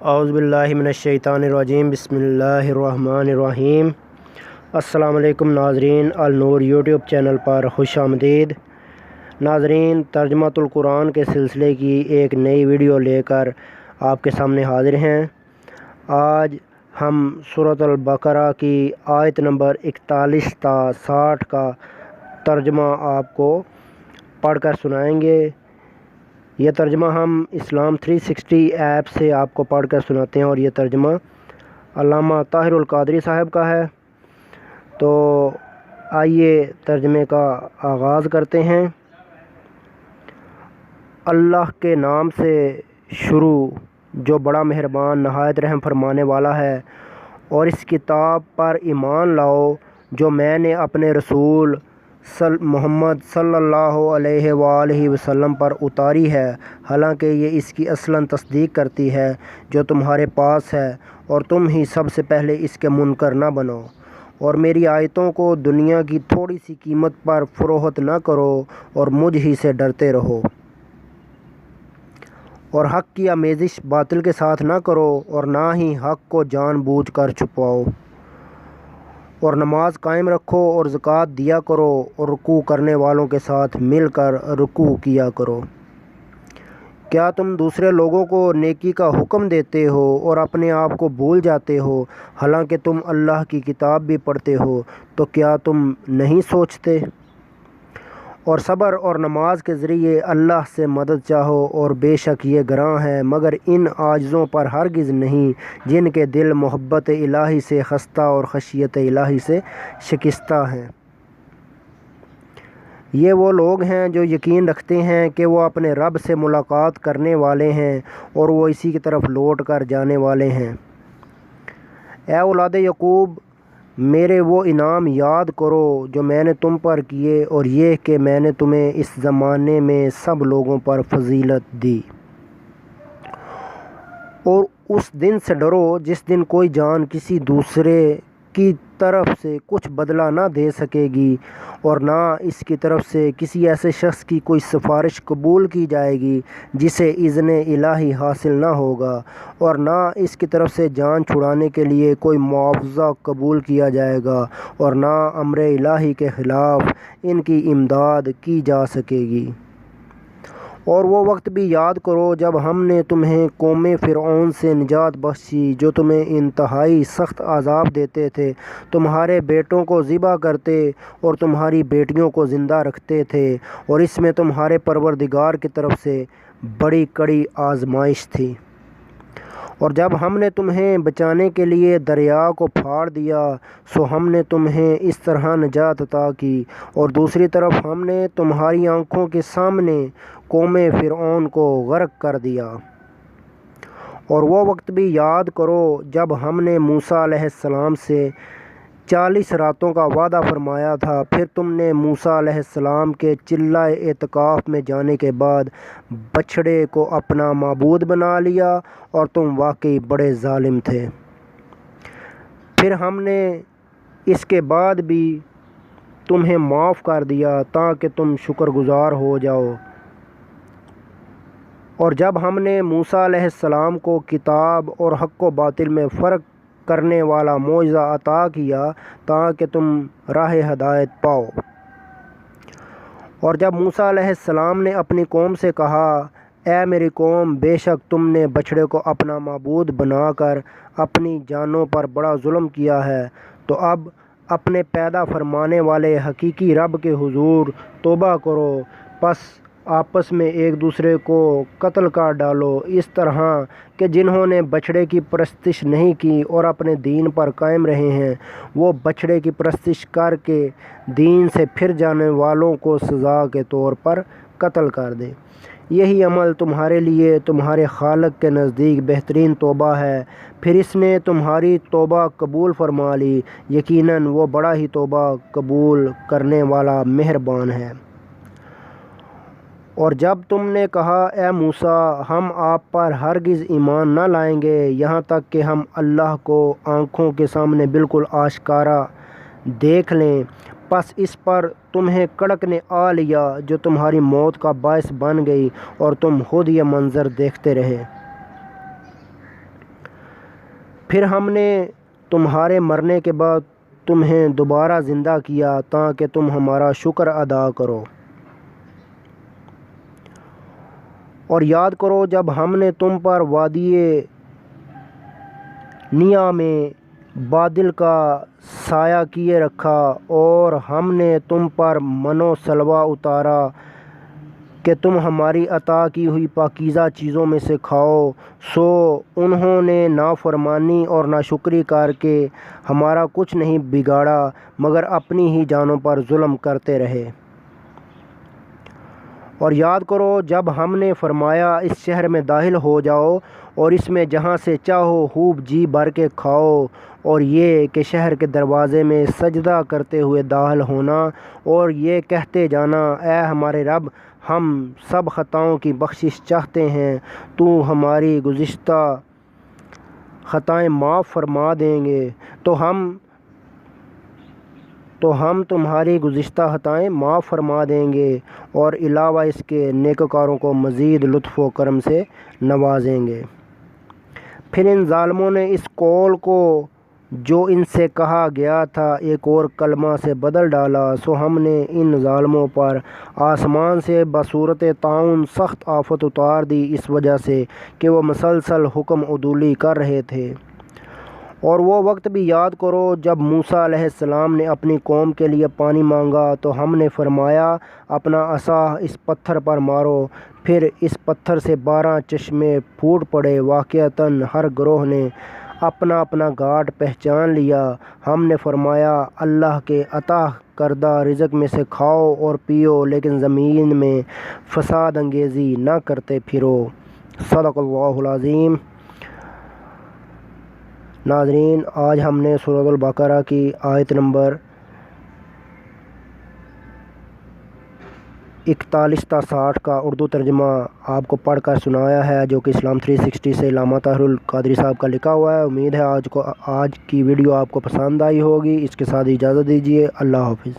اعوذ باللہ من الشیطان الرجیم، بسم اللہ الرحمن الرحیم۔ السلام علیکم ناظرین، النور یوٹیوب چینل پر خوش آمدید۔ ناظرین، ترجمۃ القرآن کے سلسلے کی ایک نئی ویڈیو لے کر آپ کے سامنے حاضر ہیں۔ آج ہم سورۃ البقرہ کی آیت نمبر 41 تا 60 کا ترجمہ آپ کو پڑھ کر سنائیں گے۔ یہ ترجمہ ہم اسلام 360 ایپ سے آپ کو پڑھ کر سناتے ہیں، اور یہ ترجمہ علامہ طاہر القادری صاحب کا ہے۔ تو آئیے ترجمے کا آغاز کرتے ہیں۔ اللہ کے نام سے شروع جو بڑا مہربان نہایت رحم فرمانے والا ہے، اور اس کتاب پر ایمان لاؤ جو میں نے اپنے رسول محمد صلی اللہ علیہ وآلہ وسلم پر اتاری ہے، حالانکہ یہ اس کی اصلاً تصدیق کرتی ہے جو تمہارے پاس ہے، اور تم ہی سب سے پہلے اس کے منکر نہ بنو، اور میری آیتوں کو دنیا کی تھوڑی سی قیمت پر فروخت نہ کرو، اور مجھ ہی سے ڈرتے رہو، اور حق کی آمیزش باطل کے ساتھ نہ کرو، اور نہ ہی حق کو جان بوجھ کر چھپاؤ، اور نماز قائم رکھو، اور زکوٰۃ دیا کرو، اور رکوع کرنے والوں کے ساتھ مل کر رکوع کیا کرو۔ کیا تم دوسرے لوگوں کو نیکی کا حکم دیتے ہو اور اپنے آپ کو بھول جاتے ہو، حالانکہ تم اللہ کی کتاب بھی پڑھتے ہو؟ تو کیا تم نہیں سوچتے؟ اور صبر اور نماز کے ذریعے اللہ سے مدد چاہو، اور بے شک یہ گراں ہے، مگر ان عاجزوں پر ہرگز نہیں جن کے دل محبت الہی سے خستہ اور خشیت الہی سے شکستہ ہیں۔ یہ وہ لوگ ہیں جو یقین رکھتے ہیں کہ وہ اپنے رب سے ملاقات کرنے والے ہیں، اور وہ اسی کی طرف لوٹ کر جانے والے ہیں۔ اے اولاد یعقوب، میرے وہ انعام یاد کرو جو میں نے تم پر کیے، اور یہ کہ میں نے تمہیں اس زمانے میں سب لوگوں پر فضیلت دی۔ اور اس دن سے ڈرو جس دن کوئی جان کسی دوسرے کی طرف سے کچھ بدلہ نہ دے سکے گی، اور نہ اس کی طرف سے کسی ایسے شخص کی کوئی سفارش قبول کی جائے گی جسے اذن الہی حاصل نہ ہوگا، اور نہ اس کی طرف سے جان چھڑانے کے لیے کوئی معاوضہ قبول کیا جائے گا، اور نہ امر الہی کے خلاف ان کی امداد کی جا سکے گی۔ اور وہ وقت بھی یاد کرو جب ہم نے تمہیں قوم فرعون سے نجات بخشی، جو تمہیں انتہائی سخت عذاب دیتے تھے، تمہارے بیٹوں کو ذبح کرتے اور تمہاری بیٹیوں کو زندہ رکھتے تھے، اور اس میں تمہارے پروردگار کی طرف سے بڑی کڑی آزمائش تھی۔ اور جب ہم نے تمہیں بچانے کے لیے دریا کو پھاڑ دیا، سو ہم نے تمہیں اس طرح نجات عطا کی، اور دوسری طرف ہم نے تمہاری آنکھوں کے سامنے قوم فرعون کو غرق کر دیا۔ اور وہ وقت بھی یاد کرو جب ہم نے موسیٰ علیہ السلام سے 40 راتوں کا وعدہ فرمایا تھا، پھر تم نے موسیٰ علیہ السلام کے چلہ اعتکاف میں جانے کے بعد بچھڑے کو اپنا معبود بنا لیا، اور تم واقعی بڑے ظالم تھے۔ پھر ہم نے اس کے بعد بھی تمہیں معاف کر دیا تاکہ تم شکر گزار ہو جاؤ۔ اور جب ہم نے موسیٰ علیہ السلام کو کتاب اور حق و باطل میں فرق کرنے والا معجزہ عطا کیا تاکہ تم راہ ہدایت پاؤ۔ اور جب موسیٰ علیہ السلام نے اپنی قوم سے کہا، اے میری قوم، بے شک تم نے بچھڑے کو اپنا معبود بنا کر اپنی جانوں پر بڑا ظلم کیا ہے، تو اب اپنے پیدا فرمانے والے حقیقی رب کے حضور توبہ کرو، پس آپس میں ایک دوسرے کو قتل کر ڈالو، اس طرح کہ جنہوں نے بچھڑے کی پرستش نہیں کی اور اپنے دین پر قائم رہے ہیں، وہ بچھڑے کی پرستش کر کے دین سے پھر جانے والوں کو سزا کے طور پر قتل کر دیں۔ یہی عمل تمہارے لیے تمہارے خالق کے نزدیک بہترین توبہ ہے، پھر اس نے تمہاری توبہ قبول فرما لی، یقیناً وہ بڑا ہی توبہ قبول کرنے والا مہربان ہے۔ اور جب تم نے کہا، اے موسیٰ، ہم آپ پر ہرگز ایمان نہ لائیں گے یہاں تک کہ ہم اللہ کو آنکھوں کے سامنے بالکل آشکارا دیکھ لیں، پس اس پر تمہیں کڑک نے آ لیا جو تمہاری موت کا باعث بن گئی، اور تم خود یہ منظر دیکھتے رہے۔ پھر ہم نے تمہارے مرنے کے بعد تمہیں دوبارہ زندہ کیا تاکہ تم ہمارا شکر ادا کرو، اور یاد کرو جب ہم نے تم پر وادی نیا میں بادل کا سایہ کیے رکھا اور ہم نے تم پر من و سلوہ اتارا کہ تم ہماری عطا کی ہوئی پاکیزہ چیزوں میں سے کھاؤ، سو انہوں نے نافرمانی اور ناشکری کر کے ہمارا کچھ نہیں بگاڑا مگر اپنی ہی جانوں پر ظلم کرتے رہے۔ اور یاد کرو جب ہم نے فرمایا اس شہر میں داخل ہو جاؤ اور اس میں جہاں سے چاہو خوب جی بھر کے کھاؤ، اور یہ کہ شہر کے دروازے میں سجدہ کرتے ہوئے داخل ہونا اور یہ کہتے جانا اے ہمارے رب ہم سب خطاؤں کی بخشش چاہتے ہیں، تو ہماری گزشتہ خطائیں معاف فرما دیں گے، تو ہم تمہاری گزشتہ خطائیں معاف فرما دیں گے اور علاوہ اس کے نیکوکاروں کو مزید لطف و کرم سے نوازیں گے۔ پھر ان ظالموں نے اس قول کو جو ان سے کہا گیا تھا ایک اور کلمہ سے بدل ڈالا، سو ہم نے ان ظالموں پر آسمان سے بصورت طاعون سخت آفت اتار دی اس وجہ سے کہ وہ مسلسل حکم عدولی کر رہے تھے۔ اور وہ وقت بھی یاد کرو جب موسیٰ علیہ السلام نے اپنی قوم کے لیے پانی مانگا تو ہم نے فرمایا اپنا عصا اس پتھر پر مارو، پھر اس پتھر سے 12 چشمے پھوٹ پڑے، واقعتاً ہر گروہ نے اپنا اپنا گھاٹ پہچان لیا۔ ہم نے فرمایا اللہ کے عطا کردہ رزق میں سے کھاؤ اور پیو لیکن زمین میں فساد انگیزی نہ کرتے پھرو۔ صدق اللہ العظیم۔ ناظرین، آج ہم نے سورۃ البقرہ کی آیت نمبر 41 تا 60 کا اردو ترجمہ آپ کو پڑھ کر سنایا ہے، جو کہ اسلام 360 سے علامہ طاہر القادری صاحب کا لکھا ہوا ہے۔ امید ہے آج کی ویڈیو آپ کو پسند آئی ہوگی۔ اس کے ساتھ اجازت دیجیے، اللہ حافظ۔